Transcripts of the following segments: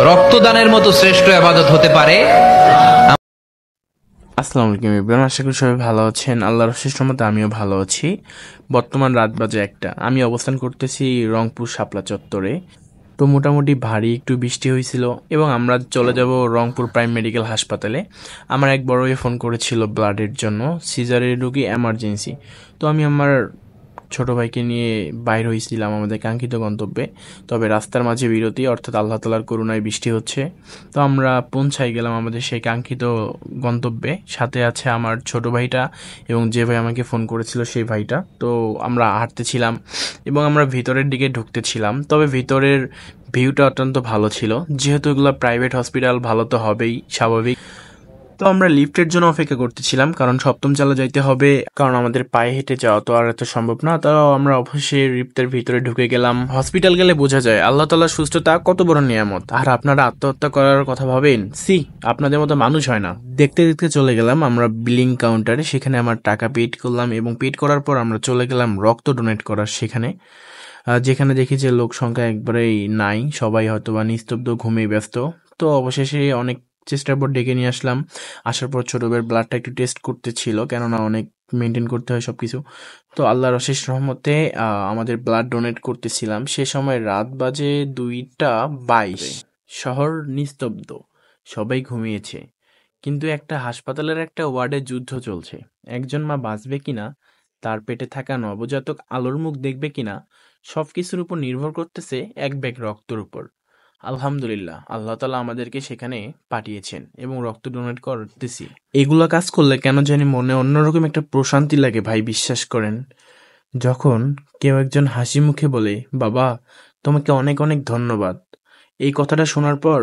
রক্তদানের মতো শ্রেষ্ঠ ইবাদত হতে পারে? আসসালামু আলাইকুম এভরিওয়ান, আশা করি সবাই ভালো আছেন। আল্লাহর অশেষ রহমতে আমিও ভালো আছি। বর্তমান রাত বাজে 1টা। আমি অবস্থান করতেছি রংপুর শাপলা চত্বরে। তো মোটামুটি ভারী একটু বৃষ্টি হয়েছিল এবং আমরা চলে যাব রংপুর প্রাইম মেডিকেল হাসপাতালে। আমার এক বড় ভাই ফোন করেছিল ব্লাডের জন্য, সিজারের রোগী এমার্জেন্সি। তো আমি আমার ছোট ভাইকে নিয়ে বাইর হয়েছিলাম আমাদের কাঙ্ক্ষিত গন্তব্যে। তবে রাস্তার মাঝে বিরতি, অর্থাৎ আল্লাহ তাআলার করুণায় বৃষ্টি হচ্ছে। তো আমরা পৌঁছাই গেলাম আমাদের সেই কাঙ্ক্ষিত গন্তব্যে। সাথে আছে আমার ছোট ভাইটা এবং যে ভাই আমাকে ফোন করেছিল সেই ভাইটা। তো আমরা হাঁটতেছিলাম এবং আমরা ভিতরের দিকে ঢুকতেছিলাম। তবে ভিতরের ভিউটা অত্যন্ত ভালো ছিল, যেহেতু এগুলো প্রাইভেট হসপিটাল, ভালো তো হবেই স্বাভাবিক। তো আমরা লিফটের জন্য অপেক্ষা করতেছিলাম, কারণ 7ম তলা যাইতে হবে, কারণ আমাদের পায়ে হেঁটে যাওয়া তো আর এত সম্ভব না। তাও আমরা অবশ্যই লিফটের ভিতরে ঢুকে গেলাম। হসপিটাল গেলে বোঝা যায় আল্লাহ তাআলার সুস্থতা কত বড় নিয়ামত। আর আপনারা আত্মহত্যা করার কথা ভাবেন? আপনাদের মতো মানুষ হয় না। দেখতে দেখতে চলে গেলাম আমরা বিলিং কাউন্টারে। সেখানে আমার টাকা পেড করলাম এবং পেড করার পর আমরা চলে গেলাম রক্ত ডোনেট করার সেখানে, যেখানে দেখি যে লোক সংখ্যা একবারেই নাই, সবাই হয়তো বা নিস্তব্ধ, ঘুমিয়ে ব্যস্ত। তো অবশেষে অনেক চেষ্টার পর ডেকে নিয়ে আসলাম। আসার পর ছোট ভাইয়ের ব্লাডটা একটু টেস্ট করতে ছিল, কেননা অনেক মেনটেন করতে হয় সবকিছু। তো আল্লাহর অশেষ রহমতে আমাদের ব্লাড ডোনেট করতেছিলাম। সে সময় রাত বাজে 2:22। শহর নিস্তব্ধ, সবাই ঘুমিয়েছে। কিন্তু একটা হাসপাতালের একটা ওয়ার্ডে যুদ্ধ চলছে। একজন মা বাঁচবে কিনা, তার পেটে থাকা নবজাতক আলোর মুখ দেখবে কিনা, সবকিছুর উপর নির্ভর করতেছে এক ব্যাগ রক্তের উপর। আলহামদুলিল্লাহ, আল্লাহ তাআলা আমাদেরকে সেখানে পাঠিয়েছেন এবং রক্ত ডোনেট করতেছি। এগুলো কাজ করলে কেন জানি মনে অন্যরকম একটা প্রশান্তি লাগে ভাই, বিশ্বাস করেন। যখন কেউ একজন হাসি মুখে বলে, বাবা তোমাকে অনেক অনেক ধন্যবাদ, এই কথাটা শোনার পর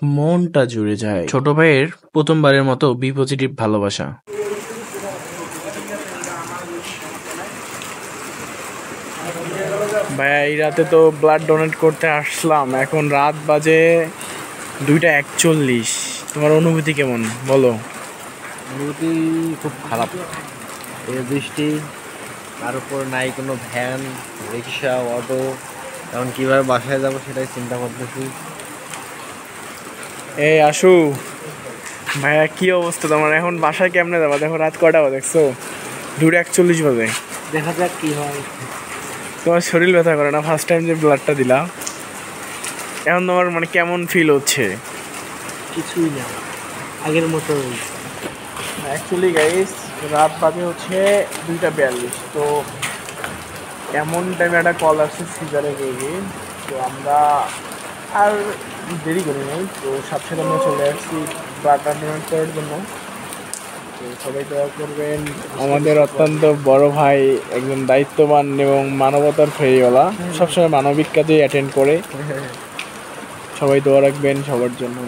মনটা জুড়ে যায়। ছোট ভাইয়ের প্রথমবারের মতো বি পজিটিভ ভালোবাসা। ভাইয়া এই রাতে তো ব্লাড ডোনেট করতে আসলাম, এখন রাত বাজে 2:41। তোমার অনুভূতি কেমন বলো? অনুভূতি খুব খারাপ। এই বৃষ্টি, তার উপর নাই কোনো ভ্যান, রিক্সা, অটো, এখন কীভাবে বাসায় যাবো সেটাই চিন্তা করতেছি। এই আসু ভাইয়া, কি অবস্থা তোমার? এখন বাসায় কেমনে যাবা? দেখো রাত কটা বাজে, দেখছো 2:41 বাজে। দেখা যাক কি হয়। তোমার শরীর ব্যথা করে না? ফার্স্ট টাইম যে ব্লাডটা দিলা, এখন তোমার মানে কেমন ফিল হচ্ছে? কিছুই না, আগের মতো। অ্যাকচুয়ালি গাইস, রাত বাজে হচ্ছে 2:42। তো এমন টাইমে একটা কল আসছে সিজারের রোগী। তো আমরা আর দেরি করি নাই, তো সাথে আমরা চলে আসছি ব্লাড ডোনেট করার জন্য। তো সবাই দোয়া করবেন। আমাদের অত্যন্ত বড় ভাই একজন দায়িত্ববান এবং মানবতার ফেরিওয়ালা, সবসময় মানবিক কাজে অ্যাটেন্ড করে। সবাই দোয়া রাখবেন সবার জন্য।